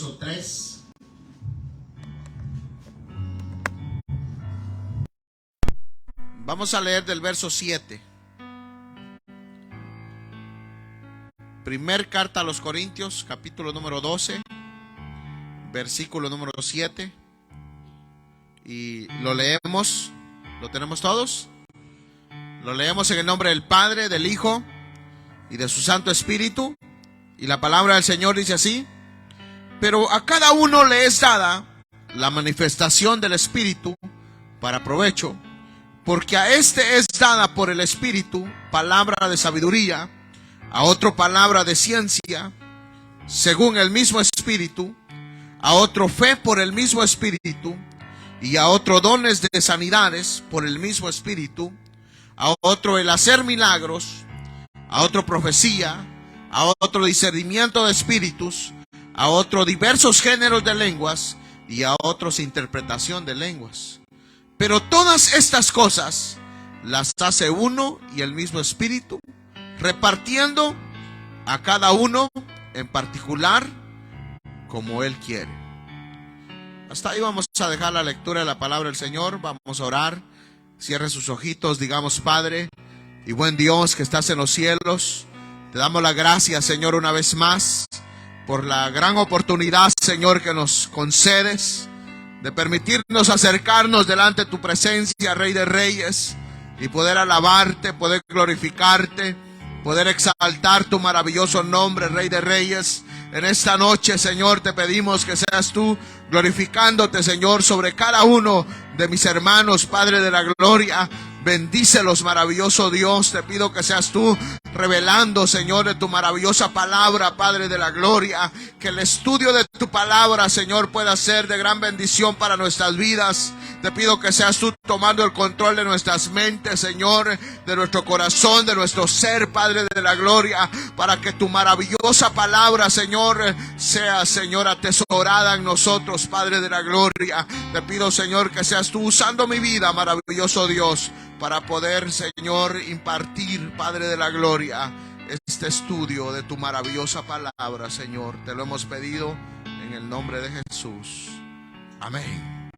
verso 3. Vamos a leer del verso 7. Primer carta a los Corintios, capítulo número 12, versículo número 7. Y lo leemos. ¿Lo tenemos todos? Lo leemos en el nombre del Padre, del Hijo y de su Santo Espíritu. Y la palabra del Señor dice así: pero a cada uno le es dada la manifestación del Espíritu para provecho, porque a este es dada por el Espíritu palabra de sabiduría, a otro palabra de ciencia, según el mismo Espíritu, a otro fe por el mismo Espíritu, y a otro dones de sanidades por el mismo Espíritu, a otro el hacer milagros, a otro profecía, a otro discernimiento de espíritus, a otro diversos géneros de lenguas, y a otros interpretación de lenguas. Pero todas estas cosas las hace uno y el mismo Espíritu, repartiendo a cada uno en particular como Él quiere. Hasta ahí vamos a dejar la lectura de la palabra del Señor. Vamos a orar. Cierre sus ojitos. Digamos: Padre y buen Dios que estás en los cielos, te damos la gracia, Señor, una vez más por la gran oportunidad, Señor, que nos concedes de permitirnos acercarnos delante de tu presencia, Rey de Reyes, y poder alabarte, poder glorificarte, poder exaltar tu maravilloso nombre, Rey de Reyes. En esta noche, Señor, te pedimos que seas tú glorificándote, Señor, sobre cada uno de mis hermanos, Padre de la gloria. Bendícelos, maravilloso Dios. Te pido que seas tú revelando, Señor, de tu maravillosa palabra, Padre de la gloria. Que el estudio de tu palabra, Señor, pueda ser de gran bendición para nuestras vidas. Te pido que seas tú tomando el control de nuestras mentes, Señor, de nuestro corazón, de nuestro ser, Padre de la gloria, para que tu maravillosa palabra, Señor, sea, Señor, atesorada en nosotros, Padre de la gloria. Te pido, Señor, que seas tú usando mi vida, maravilloso Dios, para poder, Señor, impartir, Padre de la gloria, este estudio de tu maravillosa palabra, Señor. Te lo hemos pedido en el nombre de Jesús. Amén.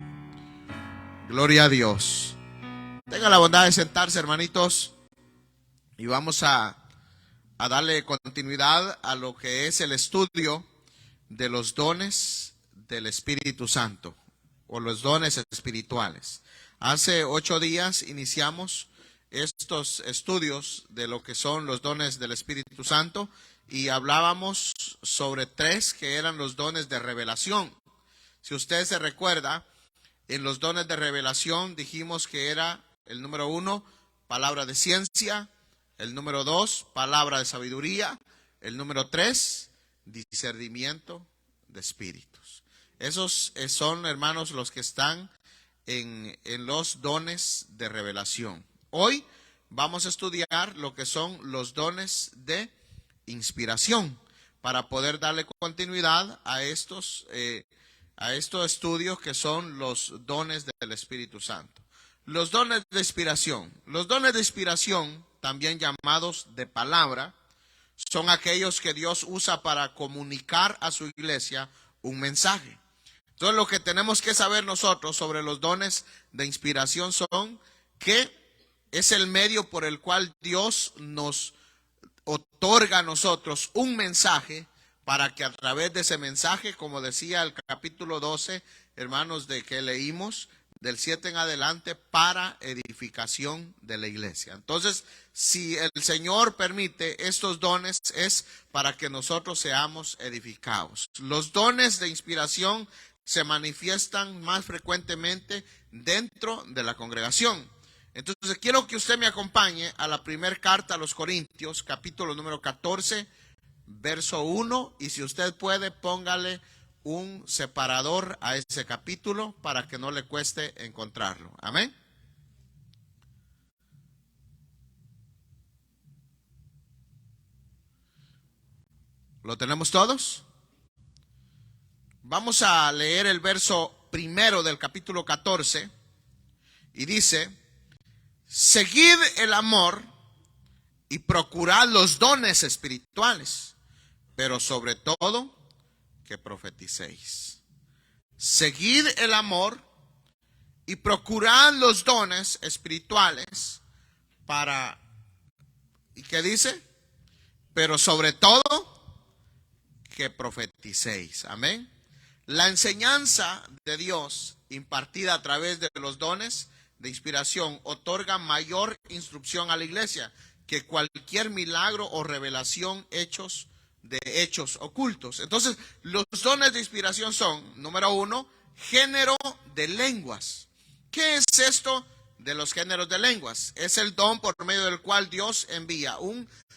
Gloria a Dios. Tenga la bondad de sentarse, hermanitos, y vamos a darle continuidad a lo que es el estudio de los dones del Espíritu Santo, o los dones espirituales. Hace 8 días iniciamos estos estudios de lo que son los dones del Espíritu Santo, y hablábamos sobre 3 que eran los dones de revelación. Si usted se recuerda, en los dones de revelación dijimos que era el número 1, palabra de ciencia; el número 2, palabra de sabiduría; el número 3, discernimiento de espíritus. Esos son, hermanos, los que están en los dones de revelación. Hoy vamos a estudiar lo que son los dones de inspiración, para poder darle continuidad a estos estudios que son los dones del Espíritu Santo. Los dones de inspiración. Los dones de inspiración, también llamados de palabra, son aquellos que Dios usa para comunicar a su iglesia un mensaje. Entonces, lo que tenemos que saber nosotros sobre los dones de inspiración son que es el medio por el cual Dios nos otorga a nosotros un mensaje, para que a través de ese mensaje, como decía el capítulo 12, hermanos, de que leímos, del 7 en adelante, para edificación de la iglesia. Entonces, si el Señor permite estos dones, es para que nosotros seamos edificados. Los dones de inspiración se manifiestan más frecuentemente dentro de la congregación. Entonces, quiero que usted me acompañe a la primera carta a los Corintios, capítulo número 14, verso 1, y si usted puede, póngale un separador a ese capítulo para que no le cueste encontrarlo. Amén. ¿Lo tenemos todos? Vamos a leer el verso primero del capítulo 14 y dice: seguid el amor y procurad los dones espirituales, pero sobre todo que profeticéis. Seguid el amor y procurad los dones espirituales para, ¿y qué dice? Pero sobre todo que profeticéis. Amén. La enseñanza de Dios impartida a través de los dones de inspiración otorga mayor instrucción a la iglesia que cualquier milagro o revelación de hechos ocultos. Entonces, los dones de inspiración son, número 1, género de lenguas. ¿Qué es esto de los géneros de lenguas? Es el don por medio del cual Dios envía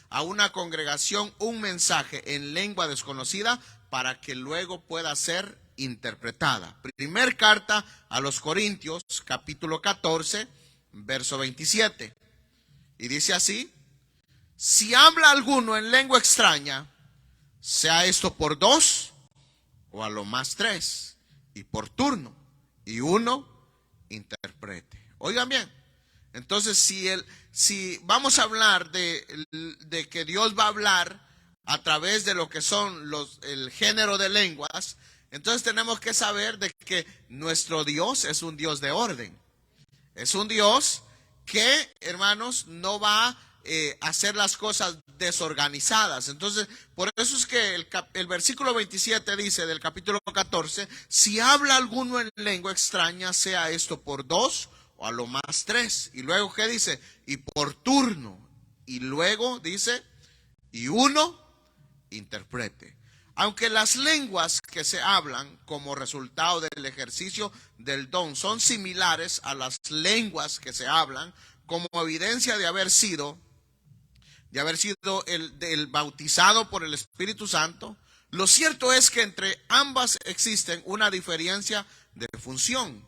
a una congregación un mensaje en lengua desconocida para que luego pueda ser interpretada. Primer carta a los Corintios, capítulo 14, verso 27. Y dice así: si habla alguno en lengua extraña, sea esto por 2 o a lo más 3, y por turno, y uno interprete. Oigan bien, entonces si vamos a hablar de que Dios va a hablar a través de lo que son el género de lenguas, entonces tenemos que saber de que nuestro Dios es un Dios de orden. Es un Dios que, hermanos, no va a hacer las cosas desorganizadas. Entonces, por eso es que el versículo 27 dice del capítulo 14, si habla alguno en lengua extraña, sea esto por 2 o a lo más 3. Y luego, ¿qué dice? Y por turno. Y luego dice, y uno interprete. Aunque las lenguas que se hablan como resultado del ejercicio del don son similares a las lenguas que se hablan como evidencia de haber sido el bautizado por el Espíritu Santo, lo cierto es que entre ambas existen una diferencia de función.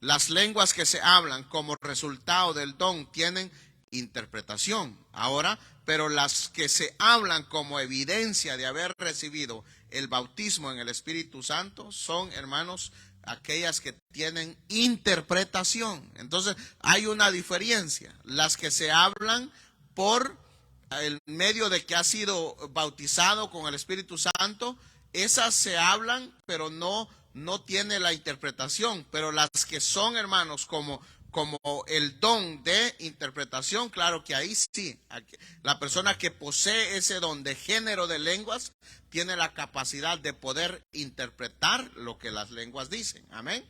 Las lenguas que se hablan como resultado del don tienen interpretación. Ahora, pero las que se hablan como evidencia de haber recibido el bautismo en el Espíritu Santo son, hermanos, aquellas que tienen interpretación. Entonces, hay una diferencia. Las que se hablan por el medio de que ha sido bautizado con el Espíritu Santo, esas se hablan, pero no tiene la interpretación. Pero las que son, hermanos, como el don de interpretación, claro que ahí sí, la persona que posee ese don de género de lenguas tiene la capacidad de poder interpretar lo que las lenguas dicen. Amén.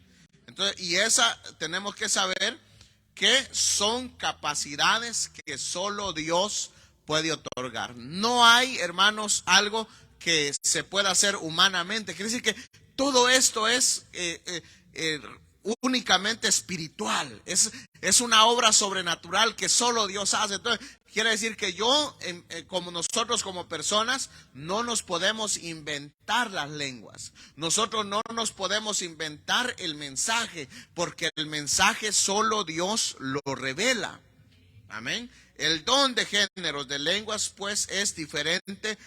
Entonces, y esa tenemos que saber que son capacidades que solo Dios puede otorgar. No hay, hermanos, algo que se pueda hacer humanamente. Quiere decir que todo esto es únicamente espiritual. Es una obra sobrenatural que solo Dios hace. Entonces, quiere decir que como nosotros como personas, no nos podemos inventar las lenguas. Nosotros no nos podemos inventar el mensaje, porque el mensaje solo Dios lo revela. Amén. El don de géneros de lenguas, pues, es diferente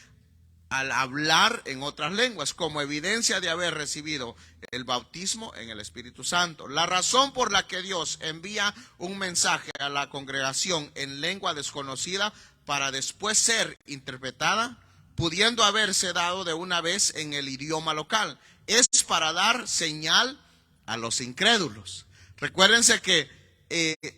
al hablar en otras lenguas, como evidencia de haber recibido el bautismo en el Espíritu Santo. La razón por la que Dios envía un mensaje a la congregación en lengua desconocida para después ser interpretada, pudiendo haberse dado de una vez en el idioma local, es para dar señal a los incrédulos. Recuérdense que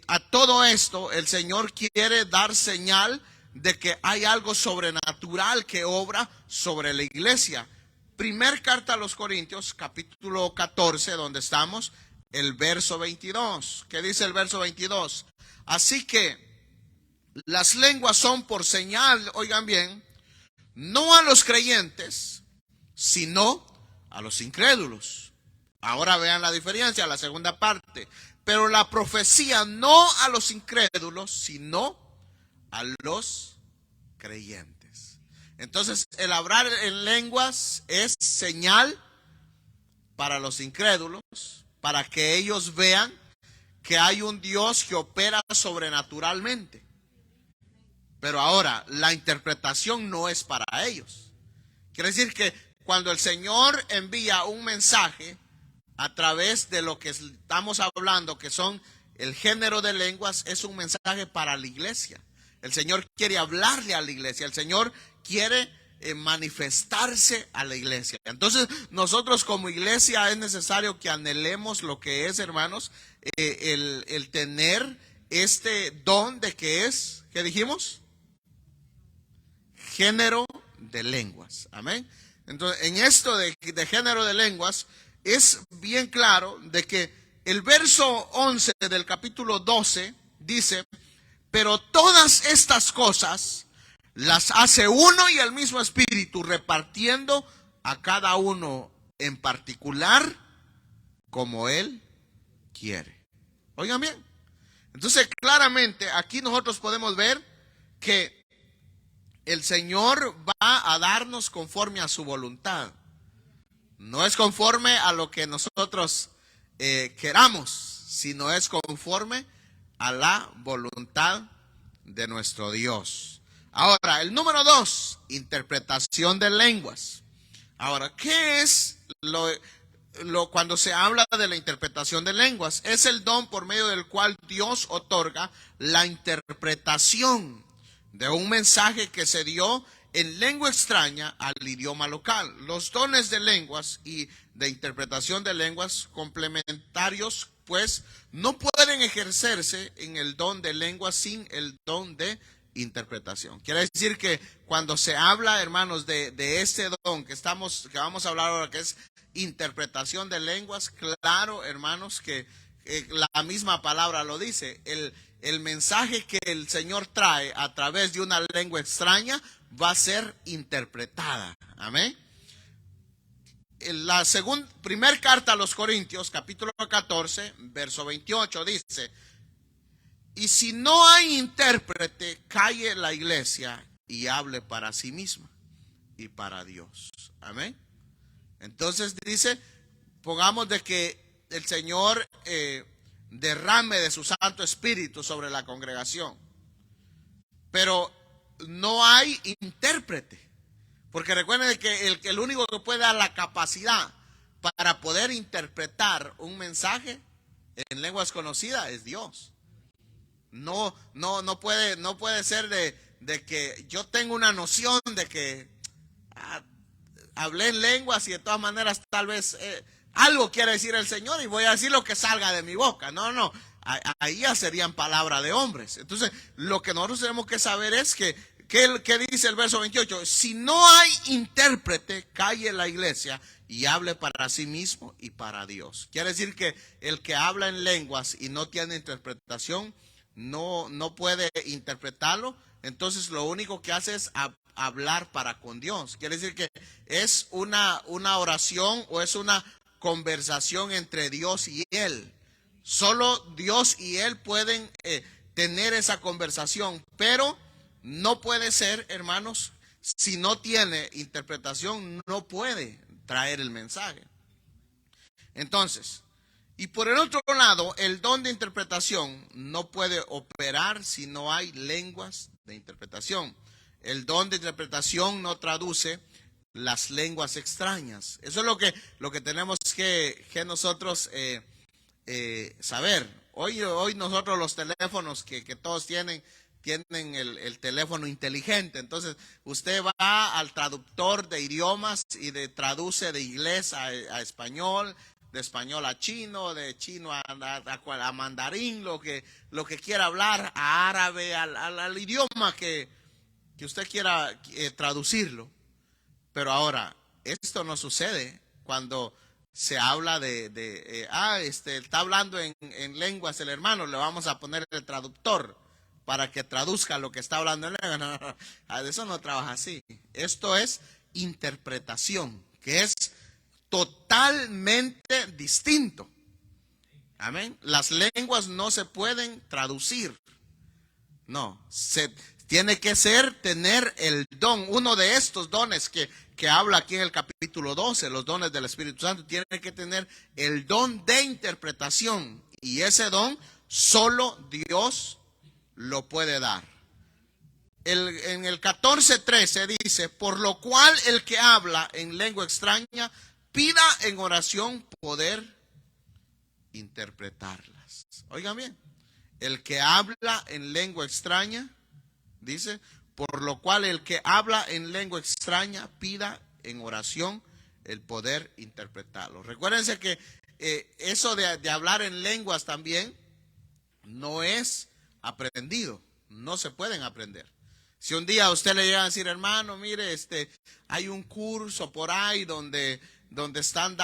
a todo esto el Señor quiere dar señal de que hay algo sobrenatural que obra sobre la iglesia. Primer carta a los Corintios, capítulo 14, donde estamos, el verso 22. ¿Qué dice el verso 22? Así que las lenguas son por señal, oigan bien, no a los creyentes, sino a los incrédulos. Ahora vean la diferencia, la segunda parte. Pero la profecía no a los incrédulos, sino a los creyentes. Entonces, el hablar en lenguas es señal para los incrédulos, para que ellos vean que hay un Dios que opera sobrenaturalmente. Pero ahora, la interpretación no es para ellos. Quiere decir que cuando el Señor envía un mensaje a través de lo que estamos hablando, que son el género de lenguas, es un mensaje para la iglesia. El Señor quiere hablarle a la iglesia. El Señor quiere manifestarse a la iglesia. Entonces nosotros como iglesia es necesario que anhelemos lo que es, hermanos, el tener este don de que es, ¿qué dijimos? Género de lenguas. Amén. Entonces, en esto de género de lenguas, es bien claro de que el verso 11 del capítulo 12 dice: pero todas estas cosas las hace uno y el mismo Espíritu, repartiendo a cada uno en particular como Él quiere. Oigan bien. Entonces, claramente aquí nosotros podemos ver que el Señor va a darnos conforme a su voluntad. No es conforme a lo que nosotros queramos, sino es conforme a la voluntad de nuestro Dios. Ahora, el número 2, interpretación de lenguas. Ahora, ¿qué es cuando se habla de la interpretación de lenguas? Es el don por medio del cual Dios otorga la interpretación de un mensaje que se dio en lengua extraña al idioma local. Los dones de lenguas y de interpretación de lenguas complementarios, pues, no pueden ejercerse en el don de lenguas sin el don de interpretación. Quiere decir que cuando se habla, hermanos, de este don que vamos a hablar ahora, que es interpretación de lenguas, claro, hermanos, que la misma palabra lo dice. El mensaje que el Señor trae a través de una lengua extraña va a ser interpretada. Amén. La primera carta a los Corintios, capítulo 14, verso 28, dice: y si no hay intérprete, calle la iglesia y hable para sí misma y para Dios. Amén. Entonces dice, pongamos de que el Señor derrame de su Santo Espíritu sobre la congregación, pero no hay intérprete. Porque recuerden que el único que puede dar la capacidad para poder interpretar un mensaje en lenguas conocidas es Dios. No puede ser de que yo tengo una noción de que hablé en lenguas y de todas maneras tal vez algo quiere decir el Señor y voy a decir lo que salga de mi boca. No. Ahí ya serían palabras de hombres. Entonces, lo que nosotros tenemos que saber es que dice el verso 28: si no hay intérprete, calle la iglesia y hable para sí mismo y para Dios. Quiere decir que el que habla en lenguas y no tiene interpretación, no puede interpretarlo. Entonces, lo único que hace es hablar para con Dios. Quiere decir que es una oración o es una conversación entre Dios y Él. Solo Dios y Él pueden tener esa conversación, pero no puede ser, hermanos, si no tiene interpretación, no puede traer el mensaje. Entonces, y por el otro lado, el don de interpretación no puede operar si no hay lenguas de interpretación. El don de interpretación no traduce las lenguas extrañas. Eso es lo que tenemos que nosotros saber. Hoy nosotros los teléfonos que todos tienen el teléfono inteligente. Entonces usted va al traductor de idiomas y traduce de inglés a español, de español a chino, de chino a mandarín, lo que quiera hablar, a árabe, al idioma que usted quiera traducirlo. Pero ahora, esto no sucede cuando se habla está hablando en lenguas el hermano, le vamos a poner el traductor para que traduzca lo que está hablando en lengua. No, eso no trabaja así. Esto es interpretación, que es totalmente distinto. Amén. Las lenguas no se pueden traducir. No, tiene que tener el don, uno de estos dones que habla aquí en el capítulo 12, los dones del Espíritu Santo, tiene que tener el don de interpretación. Y ese don solo Dios lo puede dar. En el 14:13 dice: por lo cual el que habla en lengua extraña, pida en oración poder interpretarlas. Oigan bien, el que habla en lengua extraña, dice, por lo cual el que habla en lengua extraña pida en oración el poder interpretarlo. Recuérdense que eso de hablar en lenguas también no es aprendido, no se pueden aprender. Si un día a usted le llega a decir, hermano, mire, hay un curso por ahí donde están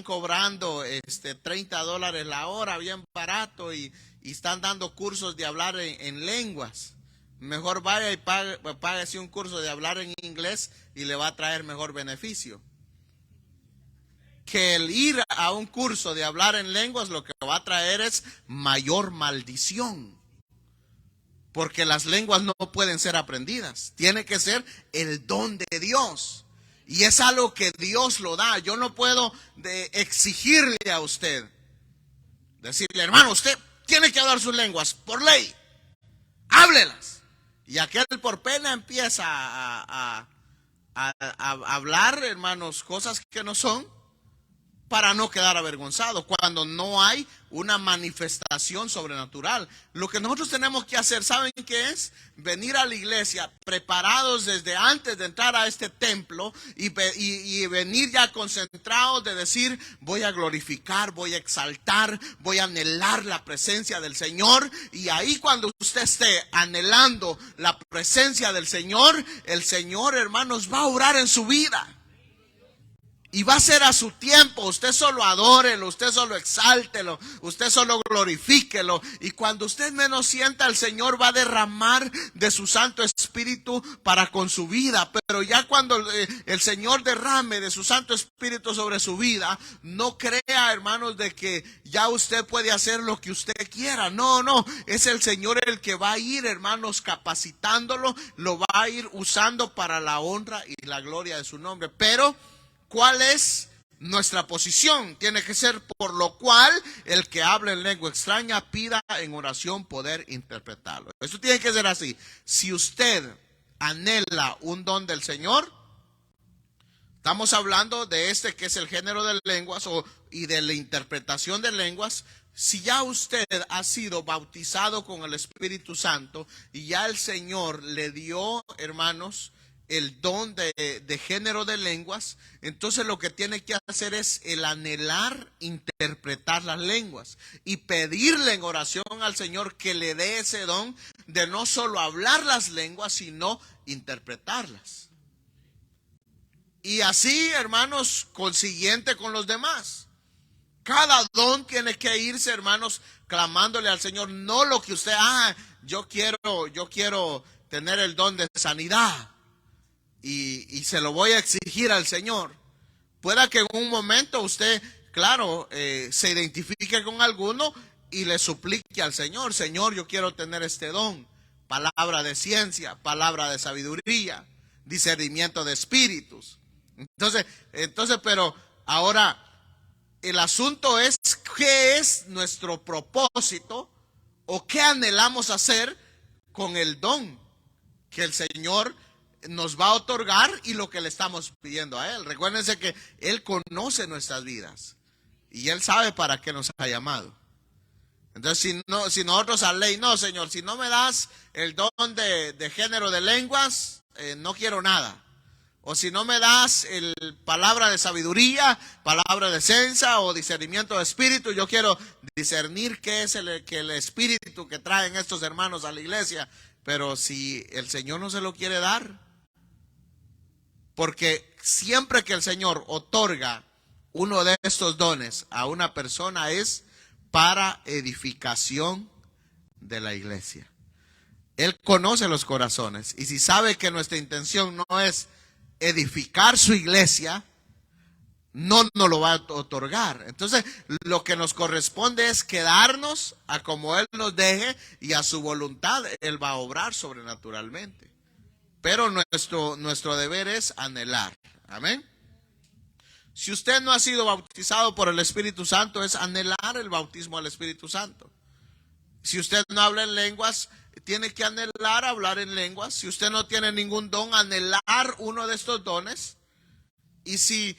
cobrando $30 la hora, bien barato, y están dando cursos de hablar en lenguas. Mejor vaya y páguese un curso de hablar en inglés y le va a traer mejor beneficio. Que el ir a un curso de hablar en lenguas lo que va a traer es mayor maldición. Porque las lenguas no pueden ser aprendidas. Tiene que ser el don de Dios. Y es algo que Dios lo da. Yo no puedo exigirle a usted, decirle, hermano, usted tiene que hablar sus lenguas por ley. Háblelas. Y aquel por pena empieza a hablar, hermanos, cosas que no son, para no quedar avergonzado, cuando no hay una manifestación sobrenatural. Lo que nosotros tenemos que hacer, ¿saben qué es? Venir a la iglesia preparados desde antes de entrar a este templo y venir ya concentrados de decir, voy a glorificar, voy a exaltar, voy a anhelar la presencia del Señor. Y ahí cuando usted esté anhelando la presencia del Señor, el Señor, hermanos, va a obrar en su vida. Y va a ser a su tiempo. Usted solo adórelo, usted solo exáltelo, usted solo glorifíquelo. Y cuando usted menos sienta, el Señor va a derramar de su Santo Espíritu para con su vida. Pero ya cuando el Señor derrame de su Santo Espíritu sobre su vida, no crea, hermanos, de que ya usted puede hacer lo que usted quiera. No, es el Señor el que va a ir, hermanos, capacitándolo, lo va a ir usando para la honra y la gloria de su nombre. Pero ¿cuál es nuestra posición? Tiene que ser por lo cual el que habla en lengua extraña pida en oración poder interpretarlo. Eso tiene que ser así. Si usted anhela un don del Señor, estamos hablando de que es el género de lenguas y de la interpretación de lenguas. Si ya usted ha sido bautizado con el Espíritu Santo y ya el Señor le dio, hermanos, el don de género de lenguas, entonces lo que tiene que hacer es el anhelar interpretar las lenguas y pedirle en oración al Señor que le dé ese don de no solo hablar las lenguas, sino interpretarlas. Y así, hermanos, consiguiente con los demás. Cada don tiene que irse, hermanos, clamándole al Señor, no lo que usted, yo quiero tener el don de sanidad. Y se lo voy a exigir al Señor. Pueda que en un momento usted, claro, se identifique con alguno y le suplique al Señor, Señor, yo quiero tener este don. Palabra de ciencia, palabra de sabiduría, discernimiento de espíritus. Entonces, pero ahora el asunto es, ¿qué es nuestro propósito o qué anhelamos hacer con el don que el Señor nos va a otorgar y lo que le estamos pidiendo a Él? Recuérdense que Él conoce nuestras vidas y Él sabe para qué nos ha llamado. Entonces, si nosotros a ley, no, Señor, si no me das el don de género de lenguas, no quiero nada. O si no me das palabra de sabiduría, palabra de ciencia o discernimiento de espíritu, yo quiero discernir qué es el espíritu que traen estos hermanos a la iglesia. Pero si el Señor no se lo quiere dar, porque siempre que el Señor otorga uno de estos dones a una persona es para edificación de la iglesia. Él conoce los corazones y si sabe que nuestra intención no es edificar su iglesia, no nos lo va a otorgar. Entonces, lo que nos corresponde es quedarnos a como Él nos deje y a su voluntad Él va a obrar sobrenaturalmente. Pero nuestro deber es anhelar. Amén. Si usted no ha sido bautizado por el Espíritu Santo, es anhelar el bautismo al Espíritu Santo. Si usted no habla en lenguas, tiene que anhelar hablar en lenguas. Si usted no tiene ningún don, anhelar uno de estos dones. Y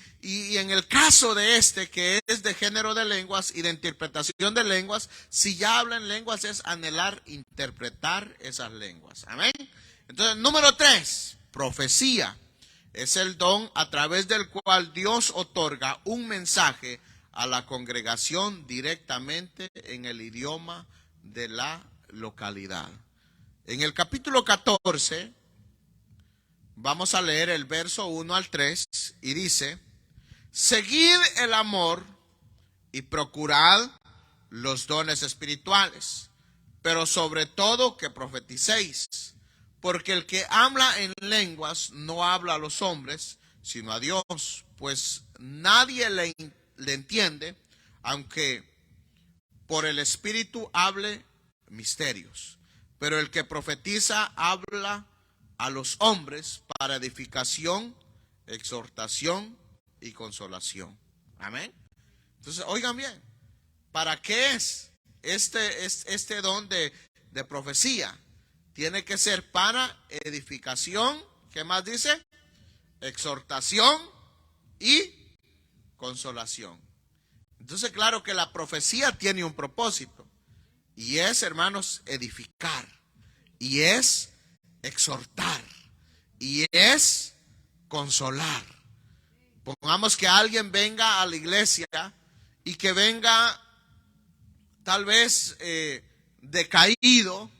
en el caso de que es de género de lenguas y de interpretación de lenguas, si ya habla en lenguas, es anhelar interpretar esas lenguas. Amén. Entonces, número 3, profecía. Es el don a través del cual Dios otorga un mensaje a la congregación directamente en el idioma de la localidad. En el capítulo 14, vamos a leer el verso 1 al 3 y dice: seguid el amor y procurad los dones espirituales, pero sobre todo que profeticéis, porque el que habla en lenguas no habla a los hombres, sino a Dios, pues nadie le entiende, aunque por el Espíritu hable misterios. Pero el que profetiza habla a los hombres para edificación, exhortación y consolación. Amén. Entonces, oigan bien, ¿para qué es este don de profecía? Tiene que ser para edificación, ¿qué más dice? Exhortación y consolación. Entonces, claro que la profecía tiene un propósito, y es, hermanos, edificar, y es exhortar, y es consolar. Pongamos que alguien venga a la iglesia y que venga tal vez decaído,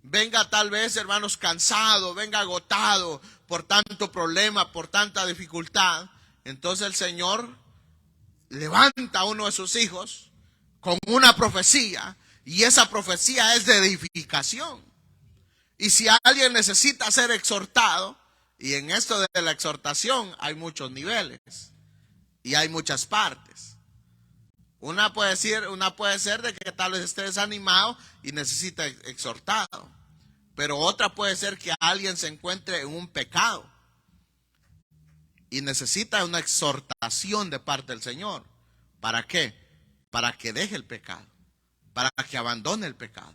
venga tal vez, hermanos, cansado, venga agotado por tanto problema, por tanta dificultad. Entonces el Señor levanta a uno de sus hijos con una profecía, y esa profecía es de edificación. Y si alguien necesita ser exhortado, y en esto de la exhortación hay muchos niveles y hay muchas partes. Una puede ser de que tal vez esté desanimado y necesita exhortado, pero otra puede ser que alguien se encuentre en un pecado y necesita una exhortación de parte del Señor. ¿Para qué? Para que deje el pecado, para que abandone el pecado,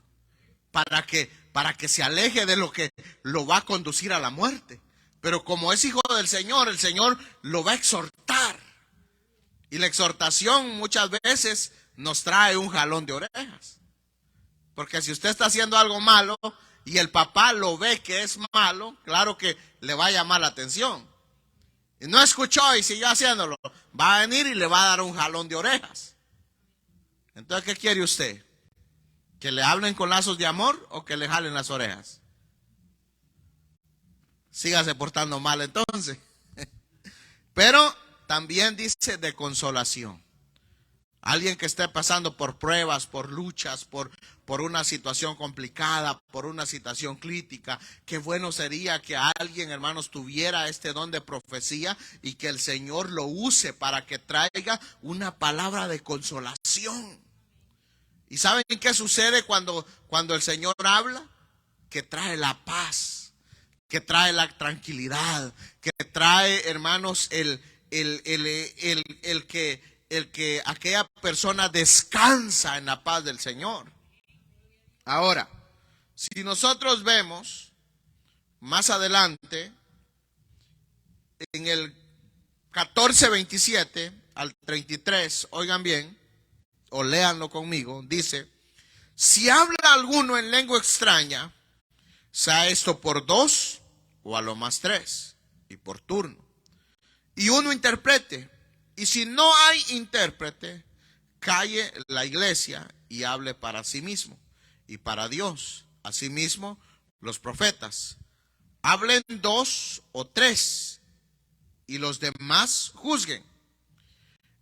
para que se aleje de lo que lo va a conducir a la muerte. Pero como es hijo del Señor, el Señor lo va a exhortar. Y la exhortación muchas veces nos trae un jalón de orejas. Porque si usted está haciendo algo malo y el papá lo ve que es malo, claro que le va a llamar la atención. Y no escuchó y siguió haciéndolo, va a venir y le va a dar un jalón de orejas. Entonces, ¿qué quiere usted? ¿Que le hablen con lazos de amor o que le jalen las orejas? Sígase portando mal entonces. Pero también dice de consolación. Alguien que esté pasando por pruebas, por luchas, por una situación complicada, por una situación crítica, qué bueno sería que alguien, hermanos, tuviera este don de profecía y que el Señor lo use para que traiga una palabra de consolación. ¿Y saben qué sucede cuando el Señor habla? Que trae la paz, que trae la tranquilidad, que trae, hermanos, el que aquella persona descansa en la paz del Señor. Ahora, si nosotros vemos más adelante, en el 14:27 al 33, oigan bien, o léanlo conmigo, dice: si habla alguno en lengua extraña, sea esto por 2 o a lo más 3, y por turno, y uno interprete. Y si no hay intérprete, calle la iglesia y hable para sí mismo y para Dios. Asimismo, los profetas hablen 2 o 3, y los demás juzguen.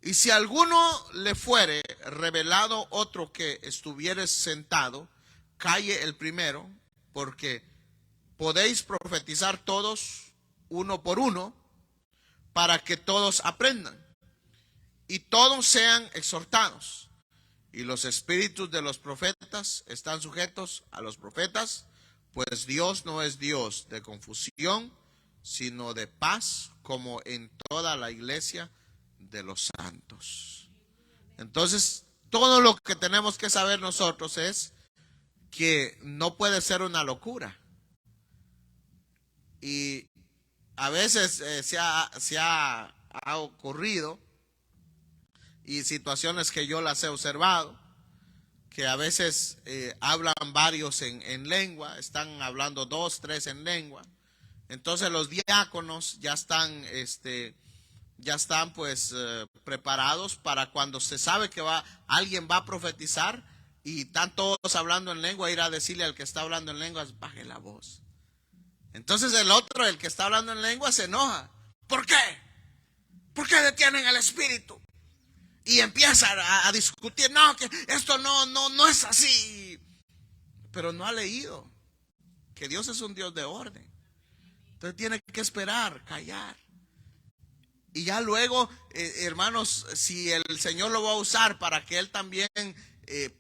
Y si alguno le fuere revelado otro que estuviere sentado, calle el primero, porque podéis profetizar todos uno por uno, para que todos aprendan y todos sean exhortados. Y los espíritus de los profetas están sujetos a los profetas, pues Dios no es Dios de confusión, sino de paz, como en toda la iglesia de los santos. Entonces, todo lo que tenemos que saber nosotros es que no puede ser una locura. Y a veces se ha ocurrido, y situaciones que yo las he observado, que a veces hablan varios en lengua, están hablando 2, 3 en lengua. Entonces los diáconos ya están pues preparados para cuando se sabe que alguien va a profetizar y están todos hablando en lengua, ir a decirle al que está hablando en lenguas, baje la voz. Entonces el que está hablando en lengua, se enoja. ¿Por qué? ¿Por qué detienen el espíritu? Y empieza a discutir, no, que esto no es así. Pero no ha leído que Dios es un Dios de orden. Entonces tiene que esperar, callar. Y ya luego, hermanos, si el Señor lo va a usar para que Él también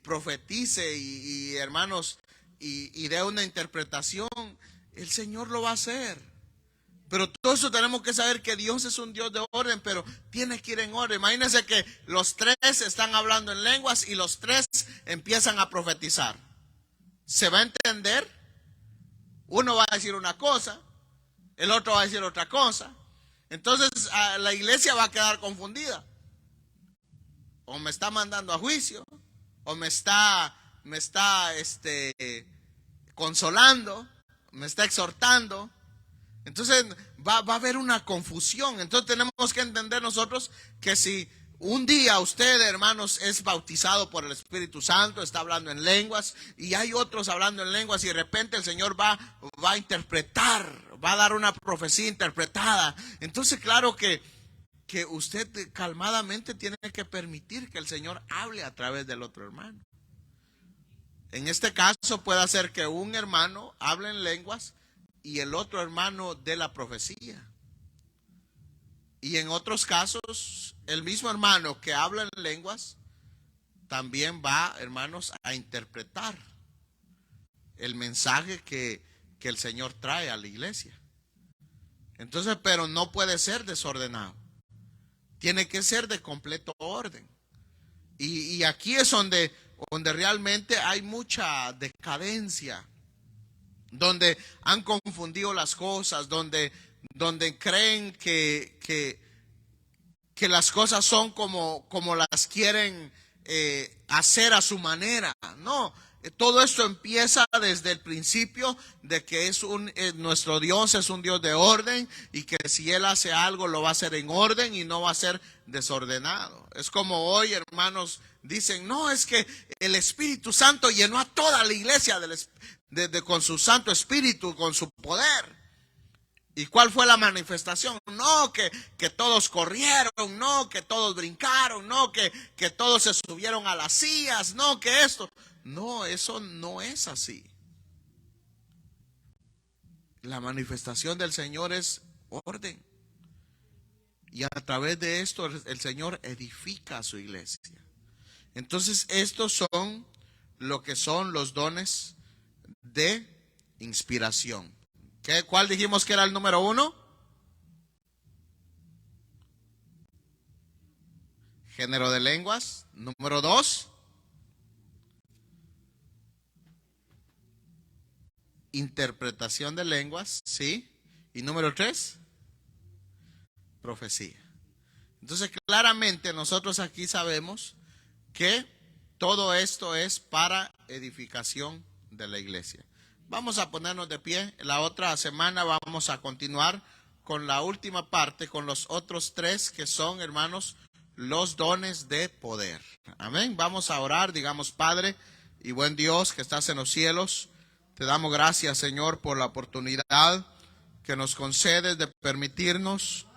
profetice y hermanos, y dé una interpretación, el Señor lo va a hacer. Pero todo eso tenemos que saber que Dios es un Dios de orden, pero tiene que ir en orden. Imagínense que los 3 están hablando en lenguas y los 3 empiezan a profetizar. ¿Se va a entender? Uno va a decir una cosa, el otro va a decir otra cosa. Entonces la iglesia va a quedar confundida. O me está mandando a juicio, o me está consolando, me está exhortando. Entonces va a haber una confusión. Entonces tenemos que entender nosotros que si un día usted, hermanos, es bautizado por el Espíritu Santo, está hablando en lenguas, y hay otros hablando en lenguas, y de repente el Señor va a interpretar, va a dar una profecía interpretada. Entonces claro que usted calmadamente tiene que permitir que el Señor hable a través del otro hermano. En este caso puede ser que un hermano hable en lenguas y el otro hermano dé la profecía. Y en otros casos, el mismo hermano que habla en lenguas también va, hermanos, a interpretar el mensaje que el Señor trae a la iglesia. Entonces, pero no puede ser desordenado. Tiene que ser de completo orden. Y aquí es donde realmente hay mucha decadencia, donde han confundido las cosas, donde creen que las cosas son como las quieren hacer a su manera. No, todo esto empieza desde el principio de que nuestro Dios es un Dios de orden, y que si Él hace algo lo va a hacer en orden y no va a ser desordenado. Es como hoy, hermanos, dicen, no, es que el Espíritu Santo llenó a toda la iglesia con su Santo Espíritu, con su poder. ¿Y cuál fue la manifestación? No, que todos corrieron, no, que todos brincaron, no, que todos se subieron a las sillas, no, que esto. No, eso no es así. La manifestación del Señor es orden. Y a través de esto el Señor edifica a su iglesia. Entonces estos son lo que son los dones de inspiración. ¿Cuál dijimos que era el número 1? Género de lenguas. Número 2, interpretación de lenguas, ¿sí? Y número 3, profecía. Entonces claramente nosotros aquí sabemos que todo esto es para edificación de la iglesia. Vamos a ponernos de pie. La otra semana vamos a continuar con la última parte, con los otros 3 que son, hermanos, los dones de poder. Amén. Vamos a orar. Digamos: Padre y buen Dios que estás en los cielos, te damos gracias, Señor, por la oportunidad que nos concedes de permitirnos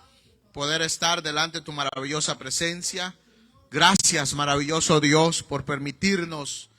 poder estar delante de tu maravillosa presencia. Gracias, maravilloso Dios, por permitirnos